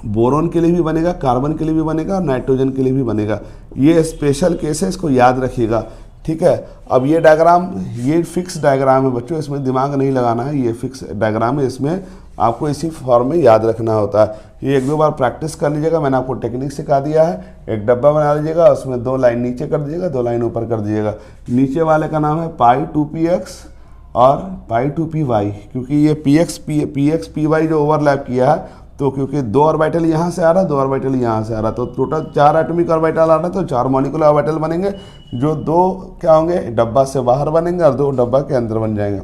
बोरोन के लिए भी बनेगा, कार्बन के लिए भी बनेगा और नाइट्रोजन के लिए भी बनेगा। ये स्पेशल केस है, इसको याद रखिएगा, ठीक है। अब ये डायग्राम ये फिक्स डायग्राम है बच्चों, इसमें दिमाग नहीं लगाना है, ये फिक्स डायग्राम है, इसमें आपको इसी फॉर्म में याद रखना होता है। ये 1-2 बार प्रैक्टिस कर लीजिएगा, मैंने आपको टेक्निक सिखा दिया है। एक डब्बा बना लीजिएगा, उसमें 2 लाइन नीचे कर दीजिएगा, 2 लाइन ऊपर कर दीजिएगा। नीचे वाले का नाम है π2px और π2py, क्योंकि ये px py जो ओवरलैप किया है, तो क्योंकि 2 ऑर्बिटल यहाँ से आ रहा है, 2 ऑर्बिटल यहाँ से आ रहा है, तो टोटल 4 एटॉमिक ऑर्बिटल आ रहा है, तो 4 मॉलिक्यूलर ऑर्बिटल बनेंगे, जो 2 क्या होंगे डब्बा से बाहर बनेंगे और 2 डब्बा के अंदर बन जाएंगे।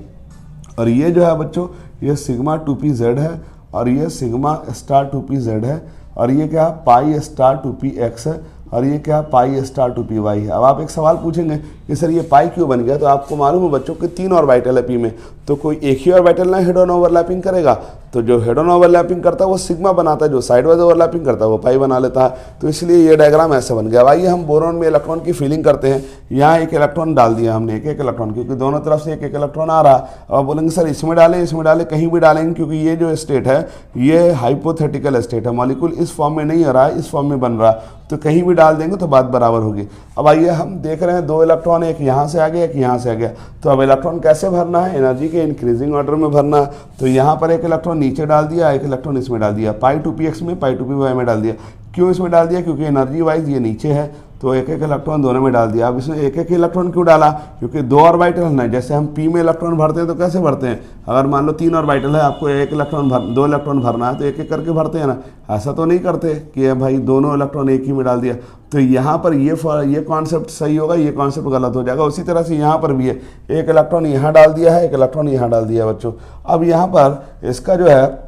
और ये जो है बच्चों ये सिग्मा 2pz है और ये सिग्मा स्टार 2pz है और ये क्या π स्टार 2px है और ये क्या पाई स्टार 2p है। अब आप एक सवाल पूछेंगे कि सर ये पाई क्यों बन गया, तो आपको मालूम है बच्चों कि 3 ऑर्बिटल है पी में, तो कोई एक ही ऑर्बिटल ना हेड ऑन ओवरलैपिंग करेगा, तो जो हेड ऑन ओवरलैपिंग करता है वो सिग्मा बनाता है, जो साइड वाइज ओवरलैपिंग करता है वो पाई बना लेता है। तो इसलिए ये डायग्राम ऐसा बन गया। अब आइए हम बोरॉन में इलेक्ट्रॉन की फीलिंग करते हैं। यहाँ एक इलेक्ट्रॉन डाल दिया हमने, एक एक इलेक्ट्रॉन, क्योंकि दोनों तरफ से एक एक इलेक्ट्रॉन आ रहा। अब बोलेंगे सर इसमें डालें, कहीं भी डालेंगे, क्योंकि ये जो स्टेट है ये हाइपोथेटिकल स्टेट है, मॉलिक्यूल इस फॉर्म में नहीं आ रहा है, इस फॉर्म में बन रहा, तो कहीं भी डाल देंगे तो बात बराबर होगी। अब आइए हम देख रहे हैं 2 इलेक्ट्रॉन, एक यहाँ से आ गया, एक यहाँ से आ गया। तो अब इलेक्ट्रॉन कैसे भरना है, एनर्जी के इंक्रीजिंग ऑर्डर में भरना है। तो यहाँ पर एक इलेक्ट्रॉन नीचे डाल दिया, एक इलेक्ट्रॉन इसमें डाल दिया, पाई 2px में, पाई 2py में डाल दिया। क्यों इसमें डाल दिया, क्योंकि एनर्जी वाइज ये नीचे है, तो एक एक इलेक्ट्रॉन दोनों में डाल दिया। अब इसमें एक एक इलेक्ट्रॉन क्यों डाला, क्योंकि 2 ऑर्बिटल है। जैसे हम पी में इलेक्ट्रॉन भरते हैं तो कैसे भरते हैं, अगर मान लो 3 ऑर्बिटल है, आपको 2 इलेक्ट्रॉन भरना है तो एक एक करके भरते हैं ना, ऐसा तो नहीं करते कि भाई दोनों इलेक्ट्रॉन एक ही में डाल दिया। तो यहाँ पर ये कॉन्सेप्ट सही होगा, ये कॉन्सेप्ट गलत हो जाएगा। उसी तरह से यहाँ पर भी है, एक इलेक्ट्रॉन यहाँ डाल दिया है, एक इलेक्ट्रॉन यहाँ डाल दिया है बच्चों। अब यहाँ पर इसका जो है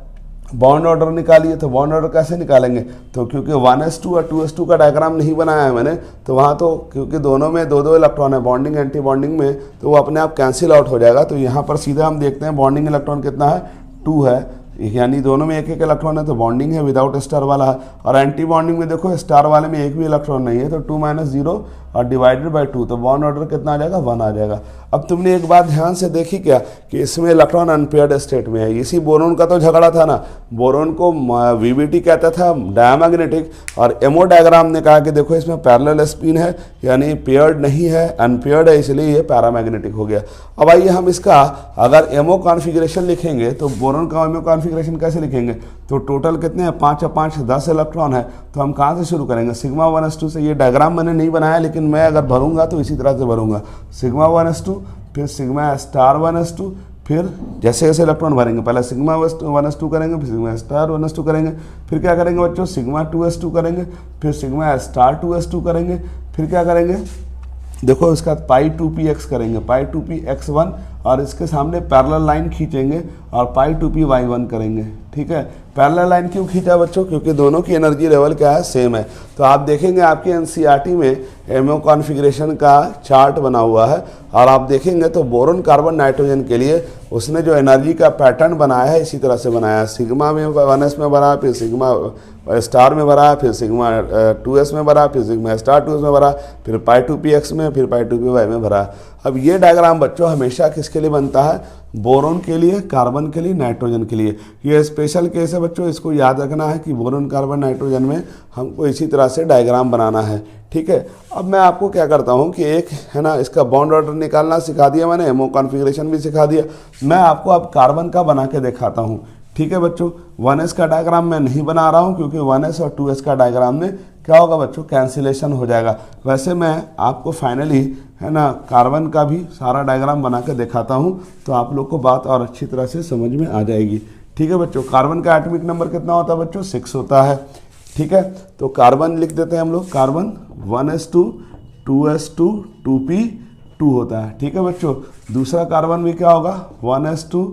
बॉन्ड ऑर्डर निकालिए, तो बॉन्ड ऑर्डर कैसे निकालेंगे, तो क्योंकि 1s2 और 2s2 का डायग्राम नहीं बनाया है मैंने, तो वहाँ तो क्योंकि दोनों में 2 इलेक्ट्रॉन है, बॉन्डिंग एंटी बॉन्डिंग में, तो वो अपने आप कैंसिल आउट हो जाएगा। तो यहाँ पर सीधा हम देखते हैं बॉन्डिंग इलेक्ट्रॉन कितना है, 2 है, यानी दोनों में एक एक इलेक्ट्रॉन है, तो बॉन्डिंग है, विदाउट स्टार वाला है। और एंटी बॉन्डिंग में देखो स्टार वाले में एक भी इलेक्ट्रॉन नहीं है, तो 2 - 0 और डिवाइडेड बाय 2, तो बॉन्ड ऑर्डर कितना आ जाएगा, 1 आ जाएगा। अब तुमने एक बात ध्यान से देखी क्या कि इसमें इलेक्ट्रॉन अनपेयर्ड स्टेट में है। इसी बोरोन का तो झगड़ा था ना, बोरोन को वीबीटी कहता था डायमैग्नेटिक, और एमओ डायग्राम ने कहा कि देखो इसमें पैरेलल स्पिन है, यानी पेयर्ड नहीं है, अनपेयर्ड है, इसलिए ये पैरामैग्नेटिक हो गया। अब आइए हम इसका अगर एमओ कॉन्फ़िगरेशन लिखेंगे तो बोरोन का एमओ कॉन्फ़िगरेशन कैसे लिखेंगे, तो टोटल कितने हैं, 5 और 5 10 इलेक्ट्रॉन है। तो हम कहाँ से शुरू करेंगे, सिग्मा 1s2 से। ये डायग्राम मैंने नहीं बनाया, लेकिन मैं अगर भरूंगा तो इसी तरह से भरूंगा, सिग्मा 1s2, फिर सिग्मा स्टार 1s2, फिर जैसे जैसे इलेक्ट्रॉन भरेंगे, पहले सिग्मा 1s2 करेंगे, फिर सिग्मा स्टार 1s2 करेंगे, फिर क्या करेंगे बच्चों, सिग्मा 2s2 करेंगे, फिर सिग्मा स्टार 2s2 करेंगे, फिर क्या करेंगे, देखो इसका पाई 2px करेंगे, पाई 2px1, और इसके सामने पैरेलल लाइन खींचेंगे और पाई 2py1 करेंगे। ठीक है, पैरेलल लाइन क्यों खींचा बच्चों, क्योंकि दोनों की एनर्जी लेवल क्या है, सेम है। तो आप देखेंगे आपके एनसीईआरटी में एमओ कॉन्फ़िगरेशन का चार्ट बना हुआ है, और आप देखेंगे तो बोरोन कार्बन नाइट्रोजन के लिए उसने जो एनर्जी का पैटर्न बनाया है इसी तरह से बनाया है। सिग्मा में 1s में भरा, फिर सिग्मा स्टार में भरा, फिर सिग्मा 2s में भरा, फिर सिग्मा स्टार 2s में भरा, फिर पाई 2px में, फिर पाई 2py में भरा। अब ये डायग्राम बच्चों हमेशा किसके लिए बनता है, बोरोन के लिए, कार्बन के लिए, नाइट्रोजन के लिए। ये स्पेशल केस है बच्चों, इसको याद रखना है कि बोरोन कार्बन नाइट्रोजन में हमको इसी तरह से डायग्राम बनाना है। ठीक है, अब मैं आपको क्या करता हूँ कि एक है ना, इसका बॉन्ड ऑर्डर निकालना सिखा दिया मैंने, एमओ कॉन्फ़िगरेशन भी सिखा दिया। मैं आपको अब कार्बन का बना के दिखाता हूँ। ठीक है बच्चों, 1s का डायग्राम मैं नहीं बना रहा हूँ, क्योंकि 1s और 2s का डायग्राम में क्या होगा बच्चों, कैंसिलेशन हो जाएगा। वैसे मैं आपको फाइनली है ना कार्बन का भी सारा डायग्राम बना के दिखाता हूँ, तो आप लोग को बात और अच्छी तरह से समझ में आ जाएगी। ठीक है बच्चों, कार्बन का एटॉमिक नंबर कितना होता है बच्चों, 6 होता है। ठीक है, तो कार्बन लिख देते हैं हम लोग, कार्बन 1s2 2s2 2p2 होता है। ठीक है बच्चों, दूसरा कार्बन भी क्या होगा, 1s2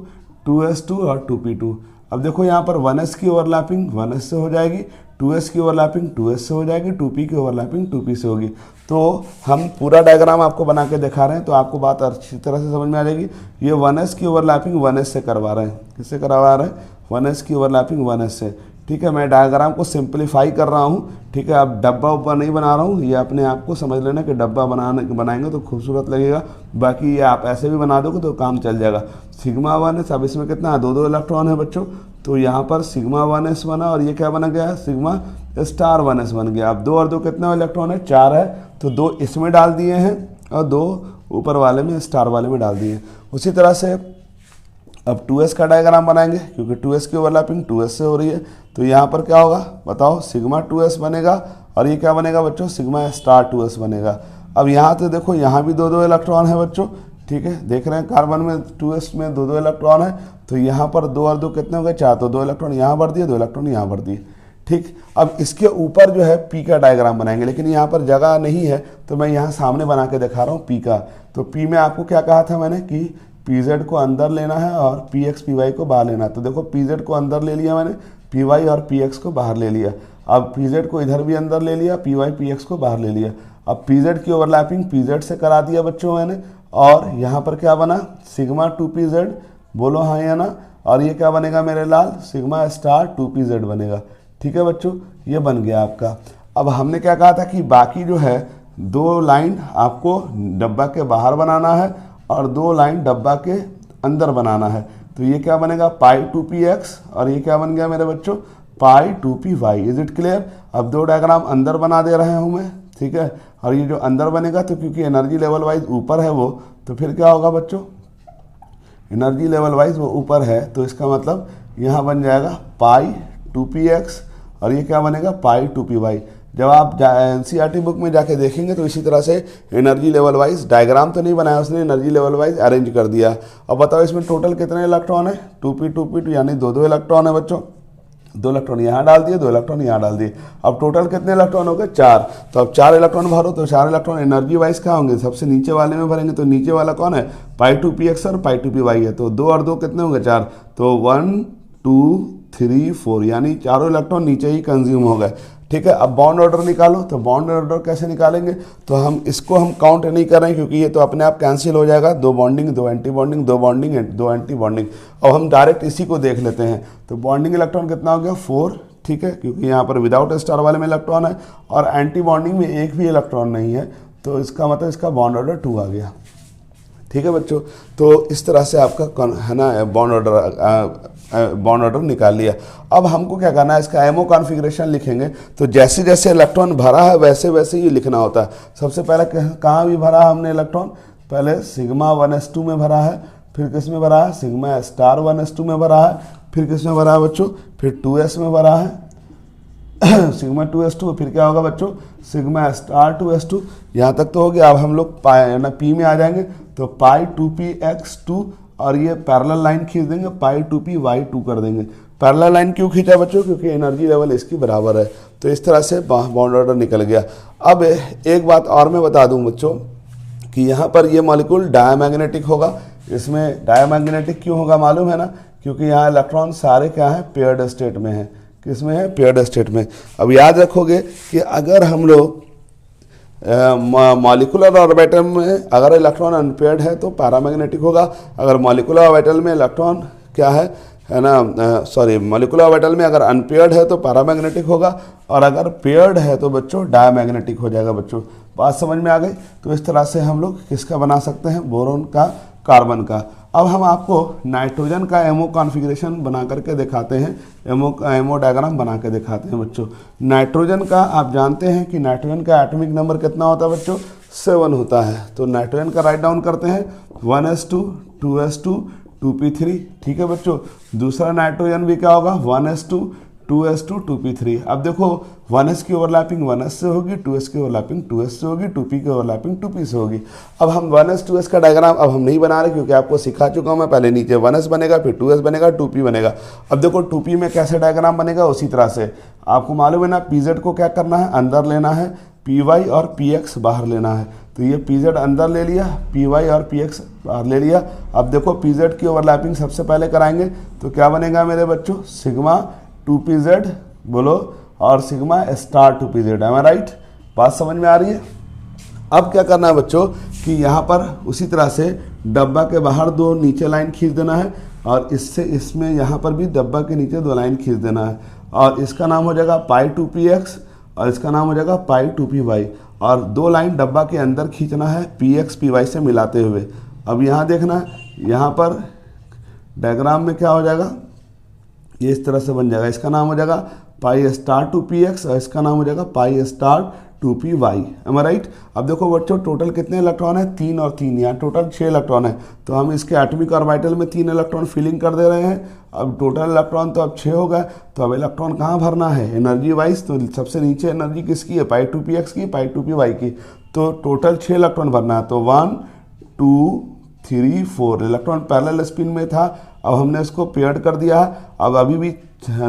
2s2 और 2p2। अब देखो यहाँ पर 1s की ओवरलैपिंग 1s से हो जाएगी, 2s की ओवरलैपिंग 2s से हो जाएगी, 2p की ओवरलैपिंग 2p से होगी। तो हम पूरा डायग्राम आपको बना के दिखा रहे हैं, तो आपको बात अच्छी तरह से समझ में आ जाएगी। ये 1s की ओवरलैपिंग 1s से करवा रहे हैं, किससे करवा रहे हैं, 1s की ओवरलैपिंग 1s से। ठीक है, मैं डायग्राम को सिंपलीफाई कर रहा हूँ। ठीक है, अब डब्बा उब्बा नहीं बना रहा हूँ, ये अपने आप को समझ लेना कि डब्बा बनाएंगे तो खूबसूरत लगेगा, बाकी ये आप ऐसे भी बना दोगे तो काम चल जाएगा। सिग्मा 1s, अब इसमें कितना है, 2 इलेक्ट्रॉन है बच्चों, तो यहाँ पर सिग्मा 1s बना, और ये क्या बना गया है, सिग्मा स्टार 1s बन गया। अब 2 और 2 कितना इलेक्ट्रॉन है, 4 है, तो 2 इसमें डाल दिए हैं और 2 ऊपर वाले में, स्टार वाले में डाल दिए। उसी तरह से अब 2s का डायग्राम बनाएंगे, क्योंकि 2s की ओवरलैपिंग 2s से हो रही है, तो यहाँ पर क्या होगा बताओ, सिग्मा 2s बनेगा, और ये क्या बनेगा बच्चों, सिग्मा स्टार 2s बनेगा। अब यहाँ तो देखो, यहाँ भी 2 इलेक्ट्रॉन है बच्चों। ठीक है, देख रहे हैं कार्बन में 2s में 2 इलेक्ट्रॉन है, तो यहाँ पर 2 और 2 कितने हो गए, 4, तो 2 इलेक्ट्रॉन यहाँ भर दिए, 2 इलेक्ट्रॉन यहाँ भर दिए। ठीक, अब इसके ऊपर जो है पी का डायग्राम बनाएंगे, लेकिन यहाँ पर जगह नहीं है, तो मैं यहाँ सामने बना के दिखा रहा हूँ पी का। तो पी में आपको क्या कहा था मैंने कि pz को अंदर लेना है और px py को बाहर लेना है। तो देखो pz को अंदर ले लिया मैंने, py और px को बाहर ले लिया। अब पी जेड को इधर भी अंदर ले लिया, पी वाई पी एक्स को बाहर ले लिया। अब पी जेड की ओवरलैपिंग पी जेड से करा दिया बच्चों मैंने, और यहाँ पर क्या बना सिग्मा टू पी जेड, बोलो हाँ या ना। और ये क्या बनेगा मेरे लाल, sigma star two p z बनेगा। ठीक है बच्चों, ये बन गया आपका। अब हमने क्या कहा था कि बाकी जो है 2 लाइन आपको डब्बा के बाहर बनाना है और 2 लाइन डब्बा के अंदर बनाना है। तो ये क्या बनेगा पाई टू पी एक्स, और ये क्या बन गया मेरे बच्चों pi two p y. Is it clear. अब 2 डायग्राम अंदर बना दे रहे हूँ मैं, ठीक है। और ये जो अंदर बनेगा तो क्योंकि एनर्जी लेवल वाइज ऊपर है वो, तो फिर क्या होगा बच्चों, एनर्जी लेवल वाइज वो ऊपर है, तो इसका मतलब यहाँ बन जाएगा पाई टू पी एक्स, और ये क्या बनेगा पाई टू पी वाई। जब आप एनसीईआरटी बुक में जाके देखेंगे तो इसी तरह से एनर्जी लेवल वाइज डायग्राम तो नहीं बनाया उसने, एनर्जी लेवल वाइज अरेंज कर दिया। अब बताओ इसमें टोटल कितने इलेक्ट्रॉन है, 2p यानी 2 इलेक्ट्रॉन है बच्चों। 2 इलेक्ट्रॉन यहाँ डाल दिए, 2 इलेक्ट्रॉन यहाँ डाल दिए। अब टोटल कितने इलेक्ट्रॉन हो गए 4। तो अब 4 इलेक्ट्रॉन भरो, तो 4 इलेक्ट्रॉन एनर्जी वाइज क्या होंगे, सबसे नीचे वाले में भरेंगे। तो नीचे वाला कौन है पाई टू पी एक्स और पाई टू पी वाई है। तो 2 और 2 कितने होंगे 4, तो 1 2 3 4 यानी चारों इलेक्ट्रॉन नीचे ही कंज्यूम हो गए। ठीक है। अब बॉन्ड ऑर्डर निकालो, तो बॉन्ड ऑर्डर कैसे निकालेंगे, तो हम इसको हम काउंट नहीं कर रहे हैं क्योंकि ये तो अपने आप कैंसिल हो जाएगा। 2 bonding 2 anti bonding, 2 bonding 2 anti bonding. अब हम डायरेक्ट इसी को देख लेते हैं। तो बॉन्डिंग इलेक्ट्रॉन कितना हो गया 4, ठीक है, क्योंकि यहाँ पर विदाउट स्टार वाले में इलेक्ट्रॉन है और एंटी बॉन्डिंग में एक भी इलेक्ट्रॉन नहीं है, तो इसका मतलब इसका बॉन्ड ऑर्डर 2 आ गया। ठीक है बच्चों, तो इस तरह से आपका है ना बॉन्ड ऑर्डर निकाल लिया। अब हमको क्या करना है, इसका एमओ कॉन्फ़िगरेशन लिखेंगे। तो जैसे जैसे इलेक्ट्रॉन भरा है वैसे वैसे ही लिखना होता है। सबसे पहले कहाँ भी भरा है हमने इलेक्ट्रॉन, पहले सिग्मा 1s2 में भरा है, फिर किस में भरा है सिग्मा स्टार 1s2 में भरा है, फिर किस में भरा है बच्चों, फिर 2s में भरा है सिग्मा 2s2, फिर क्या होगा बच्चों सिग्मा स्टार 2s2। यहाँ तक तो हो गया। अब हम लोग पी में आ जाएंगे, तो पाई टू पी एक्स 2 और ये पैरेलल लाइन खींच देंगे, पाई टू पी वाई 2 कर देंगे। पैरेलल लाइन क्यों खींचा बच्चों, क्योंकि एनर्जी लेवल इसकी बराबर है। तो इस तरह से बॉन्ड ऑर्डर निकल गया। अब एक बात और मैं बता दूं बच्चों कि यहाँ पर ये मॉलिक्यूल डायमैग्नेटिक होगा। इसमें डायमैग्नेटिक क्यों होगा मालूम है ना, क्योंकि यहाँ इलेक्ट्रॉन सारे क्या हैं पेयर्ड स्टेट में है। किसमें है पेयर्ड स्टेट में। अब याद रखोगे कि अगर हम लोग मॉलिकुलर ऑर्बिटल में अगर इलेक्ट्रॉन अनपेयर्ड है तो पैरामैग्नेटिक होगा। अगर मॉलिकुलर ऑर्बिटल में इलेक्ट्रॉन क्या है ना सॉरी मॉलिकुलर ऑर्बिटल में अगर अनपेयर्ड है तो पैरामैग्नेटिक होगा, और अगर पेयर्ड है तो बच्चों डायमैग्नेटिक हो जाएगा। बच्चों बात समझ में आ गई। तो इस तरह से हम लोग किसका बना सकते हैं, बोरोन का, कार्बन का। अब हम आपको नाइट्रोजन का एमओ कॉन्फ़िगरेशन बना करके दिखाते हैं, एमओ डायग्राम बना के दिखाते हैं बच्चों। नाइट्रोजन का आप जानते हैं कि नाइट्रोजन का एटॉमिक नंबर कितना होता है बच्चों 7 होता है। तो नाइट्रोजन का राइट डाउन करते हैं 1s2 2s2 2p3। ठीक है बच्चों। दूसरा नाइट्रोजन भी क्या होगा 1s2 2s2 2p3। अब देखो 1s की ओवरलैपिंग 1s से होगी, 2s की ओवरलैपिंग 2s से होगी, 2p की ओवरलैपिंग 2p से होगी। अब हम 1s 2s का डायग्राम अब हम नहीं बना रहे क्योंकि आपको सिखा चुका हूँ मैं। पहले नीचे 1s बनेगा, फिर 2s बनेगा, 2p बनेगा। अब देखो 2p में कैसे डायग्राम बनेगा, उसी तरह से आपको मालूम है ना pz को क्या करना है अंदर लेना है, py और px बाहर लेना है। तो ये pz अंदर ले लिया, py और px बाहर ले लिया। अब देखो pz की ओवरलैपिंग सबसे पहले कराएंगे तो क्या बनेगा मेरे बच्चों सिग्मा 2pz बोलो और सिग्मा स्टार 2pz। है राइट, बात समझ में आ रही है। अब क्या करना है बच्चों कि यहाँ पर उसी तरह से डब्बा के बाहर 2 नीचे लाइन खींच देना है, और इससे इसमें यहाँ पर भी डब्बा के नीचे 2 लाइन खींच देना है, और इसका नाम हो जाएगा पाई 2px और इसका नाम हो जाएगा पाई 2py, और 2 लाइन डब्बा के अंदर खींचना है px py से मिलाते हुए। अब यहाँ देखना, यहाँ पर डायग्राम में क्या हो जाएगा, ये इस तरह से बन जाएगा। इसका नाम हो जाएगा पाई स्टार 2px और इसका नाम हो जाएगा पाई स्टार 2py। एम आई राइट। अब देखो बच्चों टोटल कितने इलेक्ट्रॉन है 3 और 3, यहाँ टोटल 6 इलेक्ट्रॉन है। तो हम इसके एटॉमिक ऑर्बिटल में 3 इलेक्ट्रॉन फिलिंग कर दे रहे हैं। अब टोटल इलेक्ट्रॉन तो अब 6 हो गए। तो अब इलेक्ट्रॉन कहाँ भरना है एनर्जी वाइज, तो सबसे नीचे एनर्जी किसकी है पाई 2px की, पाई 2py की। तो टोटल 6 इलेक्ट्रॉन भरना है। तो 1 2 3 4 इलेक्ट्रॉन पैरेलल स्पिन में था, अब हमने इसको पेयर्ड कर दिया है। अब अभी भी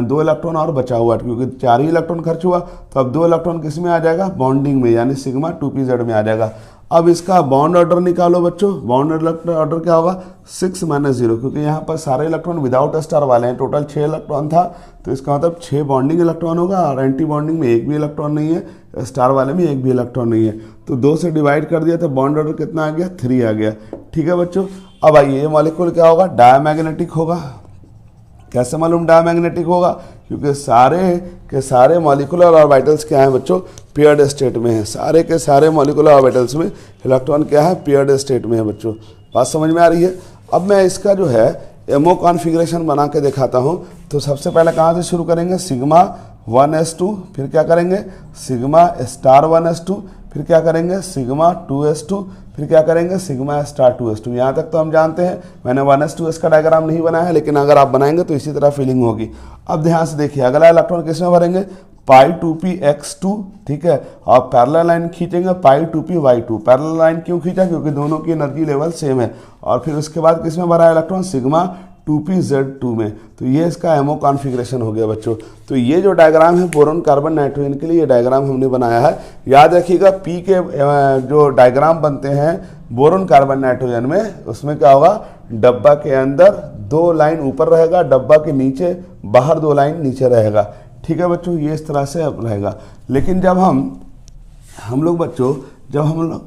2 इलेक्ट्रॉन और बचा हुआ है क्योंकि 4 ही इलेक्ट्रॉन खर्च हुआ। तो अब 2 इलेक्ट्रॉन किस में आ जाएगा बॉन्डिंग में, यानी सिग्मा 2pz में आ जाएगा। अब इसका बॉन्ड ऑर्डर निकालो बच्चों। बॉन्ड ऑर्डर क्या होगा 6 - 0, क्योंकि यहाँ पर सारे इलेक्ट्रॉन विदाउट स्टार वाले हैं। टोटल 6 इलेक्ट्रॉन था, तो इसका मतलब 6 बॉन्डिंग इलेक्ट्रॉन होगा और एंटी बॉन्डिंग में एक भी इलेक्ट्रॉन नहीं है, स्टार वाले में एक भी इलेक्ट्रॉन नहीं है। तो 2 से डिवाइड कर दिया तो बॉन्ड ऑर्डर कितना आ गया 3 आ गया। ठीक है बच्चों, अब आइए ये मॉलिक्यूल क्या होगा डायमैग्नेटिक होगा। कैसे मालूम डायमैग्नेटिक होगा, क्योंकि सारे के सारे मॉलिक्यूलर ऑर्बिटल्स क्या हैं बच्चों पेयर्ड स्टेट में है। सारे के सारे मॉलिक्यूलर ऑर्बिटल्स में इलेक्ट्रॉन क्या है पेयर्ड स्टेट में है बच्चों। बात समझ में आ रही है। अब मैं इसका जो है एमओ कॉन्फ़िगरेशन बना के दिखाता हूँ। तो सबसे पहले कहाँ से शुरू करेंगे सिग्मा 1s2, फिर क्या करेंगे सिग्मा स्टार 1s2, फिर क्या करेंगे सिग्मा 2s2, फिर क्या करेंगे सिग्मा स्टार 2s2। यहाँ तक तो हम जानते हैं। मैंने 1s2s का डायग्राम नहीं बनाया है, लेकिन अगर आप बनाएंगे तो इसी तरह फीलिंग होगी। अब ध्यान से देखिए अगला इलेक्ट्रॉन किस में भरेंगे पाई 2px2, ठीक है, और पैरेलल लाइन खींचेंगे पाई 2py2। पैरेलल लाइन क्यों खींचा, क्योंकि दोनों की एनर्जी लेवल सेम है। और फिर उसके बाद किस में भरा इलेक्ट्रॉन सिग्मा 2pz2 में। तो ये इसका एमओ कॉन्फ़िगरेशन हो गया बच्चों। तो ये जो डायग्राम है बोरोन कार्बन नाइट्रोजन के लिए ये डायग्राम हमने बनाया है। याद रखिएगा पी के जो डायग्राम बनते हैं बोरोन कार्बन नाइट्रोजन में, उसमें क्या होगा डब्बा के अंदर 2 लाइन ऊपर रहेगा, डब्बा के नीचे बाहर 2 लाइन नीचे रहेगा। ठीक है बच्चों, ये इस तरह से रहेगा। लेकिन जब हम लोग बच्चों जब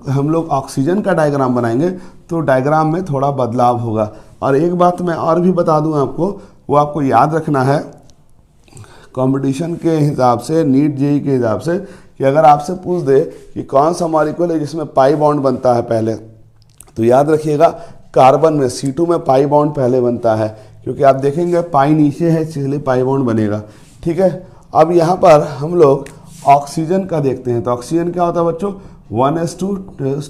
हम लोग ऑक्सीजन का डायग्राम बनाएंगे तो डायग्राम में थोड़ा बदलाव होगा। और एक बात मैं और भी बता दूं आपको, वो आपको याद रखना है कंपटीशन के हिसाब से, नीट जेई के हिसाब से, कि अगर आपसे पूछ दे कि कौन सा मॉलिक्यूल है जिसमें पाई बॉन्ड बनता है पहले, तो याद रखिएगा कार्बन में C2 में पाई बॉन्ड पहले बनता है, क्योंकि आप देखेंगे पाई नीचे है इसलिए पाई बॉन्ड बनेगा। ठीक है, अब यहाँ पर हम लोग ऑक्सीजन का देखते हैं। तो ऑक्सीजन क्या होता है बच्चों 1s2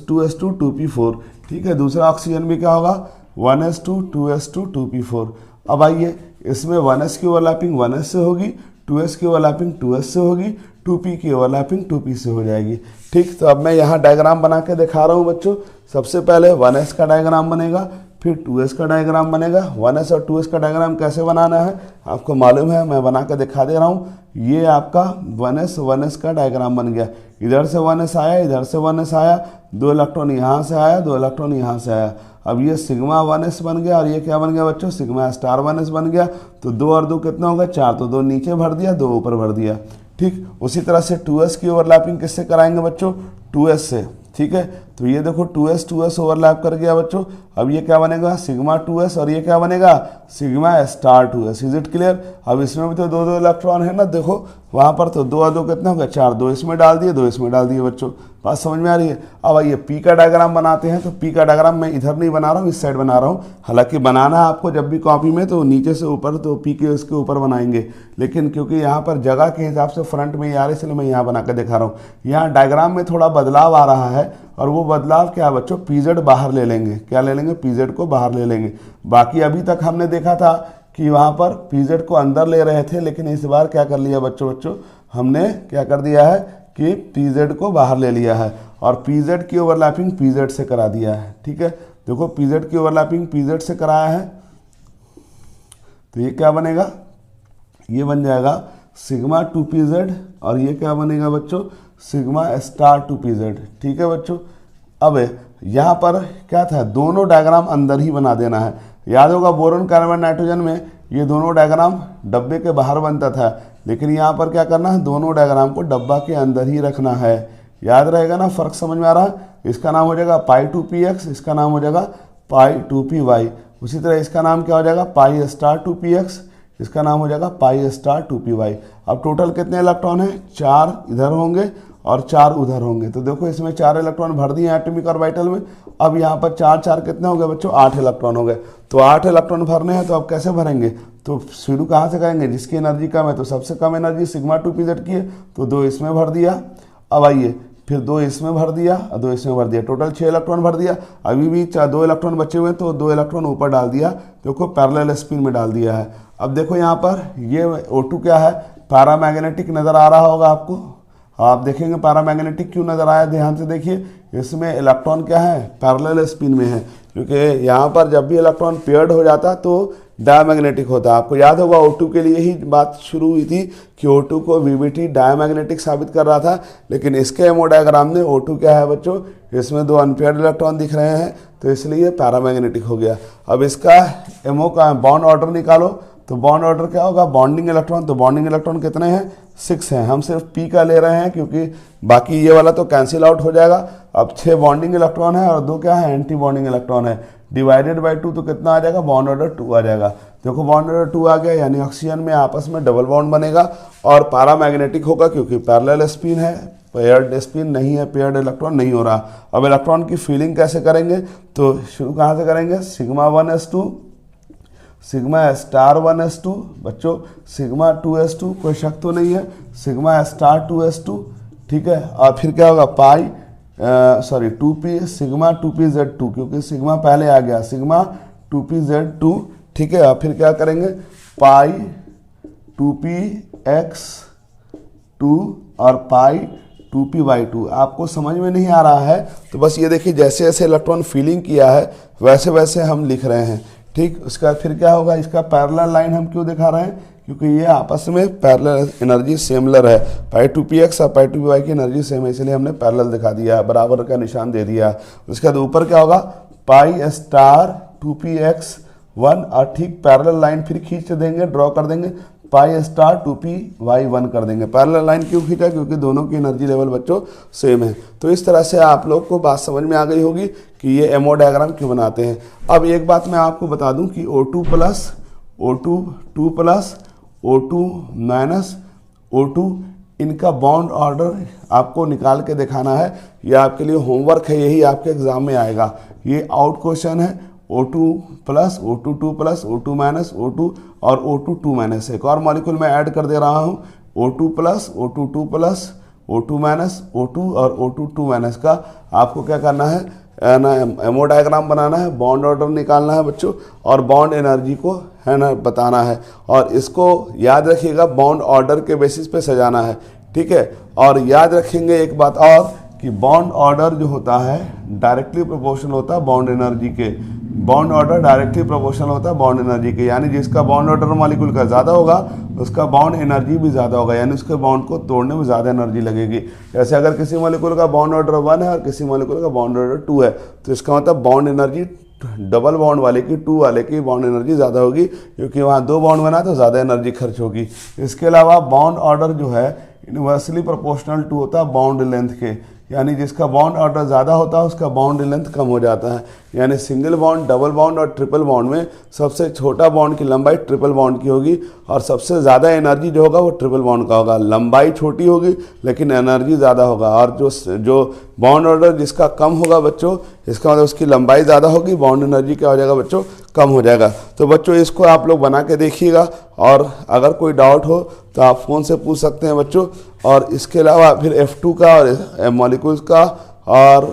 2s2 2p4। ठीक है, दूसरा ऑक्सीजन भी क्या होगा 1s2 2s2 2p4। अब आइए इसमें 1s की ओवरलैपिंग 1s से होगी, 2s की ओवरलैपिंग 2s से होगी, 2p की ओवरलैपिंग 2p से हो जाएगी। ठीक, तो अब मैं यहाँ डायग्राम बना के दिखा रहा हूँ बच्चों। सबसे पहले 1s का डायग्राम बनेगा, फिर 2s का डायग्राम बनेगा। 1s और 2s का डायग्राम कैसे बनाना है आपको मालूम है, मैं बना के दिखा दे रहा हूँ। ये आपका 1s का डायग्राम बन गया। इधर से 1s आया, इधर से 1s आया, 2 इलेक्ट्रॉन यहाँ से आया, 2 इलेक्ट्रॉन यहाँ से आया। अब ये सिग्मा 1s बन गया और ये क्या बन गया बच्चों सिग्मा स्टार 1s बन गया। तो 2 और 2 कितना होगा 4, तो 2 नीचे भर दिया, 2 ऊपर भर दिया। ठीक, उसी तरह से 2s की ओवरलैपिंग किससे कराएंगे बच्चों 2s से। ठीक है, तो ये देखो 2s ओवरलैप कर गया बच्चों। अब ये क्या बनेगा सिग्मा 2s और ये क्या बनेगा sigma star 2s। Is it clear. अब इसमें भी तो 2 इलेक्ट्रॉन है ना, देखो वहाँ पर तो 2 और 2 कितना होगा 4, 2 इसमें डाल दिए, 2 इसमें डाल दिए बच्चों। बात समझ में आ रही है। अब आइए पी का डायग्राम बनाते हैं। तो पी का डायग्राम मैं इधर नहीं बना रहा हूँ, इस साइड बना रहा हूँ। हालांकि बनाना है आपको जब भी कॉपी में तो नीचे से ऊपर, तो पी के उसके ऊपर बनाएंगे, लेकिन क्योंकि यहाँ पर जगह के हिसाब से फ्रंट में ही आ रहा है इसलिए मैं यहाँ बना के दिखा रहा हूँ। यहाँ डायग्राम में थोड़ा बदलाव आ रहा है, और वो बदलाव क्या है बच्चों पीजेड बाहर ले लेंगे। क्या ले लेंगे पीजेड को बाहर ले लेंगे। बाकी अभी तक हमने देखा था कि वहाँ पर पीजेड को अंदर ले रहे थे, लेकिन इस बार क्या कर लिया बच्चों हमने क्या कर दिया है कि पीजेड को बाहर ले लिया है और पीजेड की ओवरलैपिंग पीजेड से करा दिया है। ठीक है, देखो पीजेड की ओवरलैपिंग पीजेड से कराया है, तो ये क्या बनेगा ये बन जाएगा सिग्मा 2pz और ये क्या बनेगा बच्चों सिग्मा स्टार 2pz। ठीक है बच्चों, अब यहाँ पर क्या था दोनों डायग्राम अंदर ही बना देना है। याद होगा बोरोन कार्बन नाइट्रोजन में ये दोनों डायग्राम डब्बे के बाहर बनता था, लेकिन यहाँ पर क्या करना है दोनों डायग्राम को डब्बा के अंदर ही रखना है। याद रहेगा ना, फर्क समझ में आ रहा है। इसका नाम हो जाएगा पाई 2px, इसका नाम हो जाएगा पाई 2py। उसी तरह इसका नाम क्या हो जाएगा पाई स्टार 2px, इसका नाम हो जाएगा पाई स्टार 2py। अब टोटल कितने इलेक्ट्रॉन हैं 4 इधर होंगे और 4 उधर होंगे। तो देखो इसमें 4 इलेक्ट्रॉन भर दिए एटॉमिक ऑर्बिटल में। अब यहाँ पर 4 कितने हो गए बच्चों 8 इलेक्ट्रॉन हो गए। तो 8 इलेक्ट्रॉन भरने हैं, तो अब कैसे भरेंगे, तो शुरू कहाँ से करेंगे जिसकी एनर्जी कम है। तो सबसे कम एनर्जी सिग्मा 2pz की है, तो 2 इसमें भर दिया। अब आइए फिर 2 इसमें भर दिया और 2 इसमें भर दिया, टोटल 6 इलेक्ट्रॉन भर दिया। अभी भी 2 इलेक्ट्रॉन बचे हुए हैं, तो 2 इलेक्ट्रॉन ऊपर डाल दिया, देखो पैरेलल स्पिन में डाल दिया है। अब देखो यहाँ पर ये O2 क्या है पैरामैग्नेटिक नज़र आ रहा होगा आपको। आप देखेंगे पैरामैग्नेटिक क्यों नज़र आया, ध्यान से देखिए। इसमें इलेक्ट्रॉन क्या है पैरेलल स्पिन में है, क्योंकि यहाँ पर जब भी इलेक्ट्रॉन पेयर्ड हो जाता तो डायमैग्नेटिक होता है। आपको याद होगा O2 के लिए ही बात शुरू हुई थी कि O2 को VBT डायमैग्नेटिक साबित कर रहा था, लेकिन इसके एमओ डायग्राम में O2 क्या है बच्चों, इसमें 2 अनपेयर्ड इलेक्ट्रॉन दिख रहे हैं, तो इसलिए पैरामैग्नेटिक हो गया। अब इसका एमओ का बॉन्ड ऑर्डर निकालो, तो बॉन्ड ऑर्डर क्या होगा, बॉन्डिंग इलेक्ट्रॉन, तो बॉन्डिंग इलेक्ट्रॉन कितने हैं, 6 हैं। हम सिर्फ P का ले रहे हैं क्योंकि बाकी ये वाला तो कैंसिल आउट हो जाएगा। अब 6 बॉन्डिंग इलेक्ट्रॉन है और 2 क्या है, एंटी बॉन्डिंग इलेक्ट्रॉन है। डिवाइडेड बाय 2 तो कितना आ जाएगा, बॉन्ड ऑर्डर 2 आ जाएगा। देखो बॉन्ड ऑर्डर 2 आ गया, यानी ऑक्सीजन में आपस में डबल बॉन्ड बनेगा और पैरामैग्नेटिक होगा क्योंकि पैरेलल स्पिन है, पेयर्ड स्पिन नहीं है, पेयर्ड इलेक्ट्रॉन नहीं हो रहा। अब इलेक्ट्रॉन की फीलिंग कैसे करेंगे, तो शुरू कहाँ से करेंगे, sigma 1s2, sigma star 1s2, बच्चों सिग्मा 2s2, कोई शक तो नहीं है, सिग्मा स्टार 2s2, ठीक है। और फिर क्या होगा, पाई 2p सिग्मा 2pz2, क्योंकि सिग्मा पहले आ गया, सिग्मा 2pz2, ठीक है। और फिर क्या करेंगे, पाई 2px2 और पाई 2p/2। आपको समझ में नहीं आ रहा है तो बस ये देखिए, जैसे जैसे इलेक्ट्रॉन फीलिंग किया है वैसे वैसे हम लिख रहे हैं, ठीक। उसके बाद फिर क्या होगा, इसका पैरेलल लाइन हम क्यों दिखा रहे हैं, क्योंकि ये आपस में पैरेलल एनर्जी सिमिलर है, पाई 2px और पाई 2py की एनर्जी सेम है, इसलिए हमने पैरेलल दिखा दिया, बराबर का निशान दे दिया। उसके बाद ऊपर क्या होगा, पाई स्टार 2px1 और ठीक पैरेलल लाइन फिर खींच देंगे, ड्रॉ कर देंगे, पाई स्टार 2py1 कर देंगे। पैरेलल लाइन क्यों खींचा, क्योंकि दोनों की एनर्जी लेवल बच्चों सेम है। तो इस तरह से आप लोग को बात समझ में आ गई होगी कि ये एमओ डायग्राम क्यों बनाते हैं। अब एक बात मैं आपको बता दूं कि O2 plus O2 2 plus O2 minus O2 इनका बॉन्ड ऑर्डर आपको निकाल के दिखाना है। ये आपके लिए होमवर्क है, यही आपके एग्जाम में आएगा। ये आउट क्वेश्चन है, O2 plus O2 2 plus O2 minus O2 और O2 2 माइनस। एक और मॉलिक्यूल मैं ऐड कर दे रहा हूँ, O2 plus O2 2 plus O2 minus O2 और O2 2 माइनस का आपको क्या करना है ना, एमओ डायग्राम बनाना है, बॉन्ड ऑर्डर निकालना है बच्चों, और बॉन्ड एनर्जी को है ना बताना है। और इसको याद रखिएगा, बॉन्ड ऑर्डर के बेसिस पे सजाना है, ठीक है। और याद रखेंगे एक बात और कि बॉन्ड ऑर्डर जो होता है डायरेक्टली प्रोपोर्शनल होता है बॉन्ड एनर्जी के, बॉन्ड ऑर्डर डायरेक्टली प्रोपोर्शनल होता है बॉन्ड एनर्जी के, यानी जिसका बॉन्ड ऑर्डर मॉलिक्यूल का ज़्यादा होगा उसका बॉन्ड एनर्जी भी ज़्यादा होगा, यानी उसके बॉन्ड को तोड़ने में ज़्यादा एनर्जी लगेगी। जैसे अगर किसी मॉलिक्यूल का बॉन्ड ऑर्डर 1 है और किसी मॉलिक्यूल का बॉन्ड ऑर्डर 2 है, तो इसका मतलब बॉन्ड एनर्जी डबल बॉन्ड वाले की 2 वाले की बॉन्ड एनर्जी ज़्यादा होगी, क्योंकि वहाँ 2 बॉन्ड बना तो ज़्यादा एनर्जी खर्च होगी। इसके अलावा बॉन्ड ऑर्डर जो है इन्वर्सली प्रोपोर्शनल टू होता है बॉन्ड लेंथ के, यानी जिसका बॉन्ड ऑर्डर ज़्यादा होता है उसका बॉन्ड लेंथ कम हो जाता है। यानी सिंगल बॉन्ड, डबल बॉन्ड और ट्रिपल बॉन्ड में सबसे छोटा बॉन्ड की लंबाई ट्रिपल बॉन्ड की होगी और सबसे ज़्यादा एनर्जी जो होगा वो ट्रिपल बॉन्ड का होगा। लंबाई छोटी होगी लेकिन एनर्जी ज़्यादा होगा, और जो बॉन्ड ऑर्डर जिसका कम होगा बच्चों, इसका मतलब उसकी लंबाई ज़्यादा होगी, बॉन्ड एनर्जी क्या हो जाएगा बच्चों, कम हो जाएगा। तो बच्चों इसको आप लोग बना के देखिएगा, और अगर कोई डाउट हो तो आप फ़ोन से पूछ सकते हैं बच्चों। और इसके अलावा फिर F2 का और मॉलिक्यूल्स का और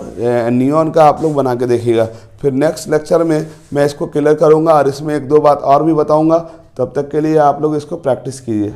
नियॉन का आप लोग बना के देखिएगा। फिर नेक्स्ट लेक्चर में मैं इसको क्लियर करूँगा और इसमें 1-2 बात और भी बताऊँगा। तब तक के लिए आप लोग इसको प्रैक्टिस कीजिए।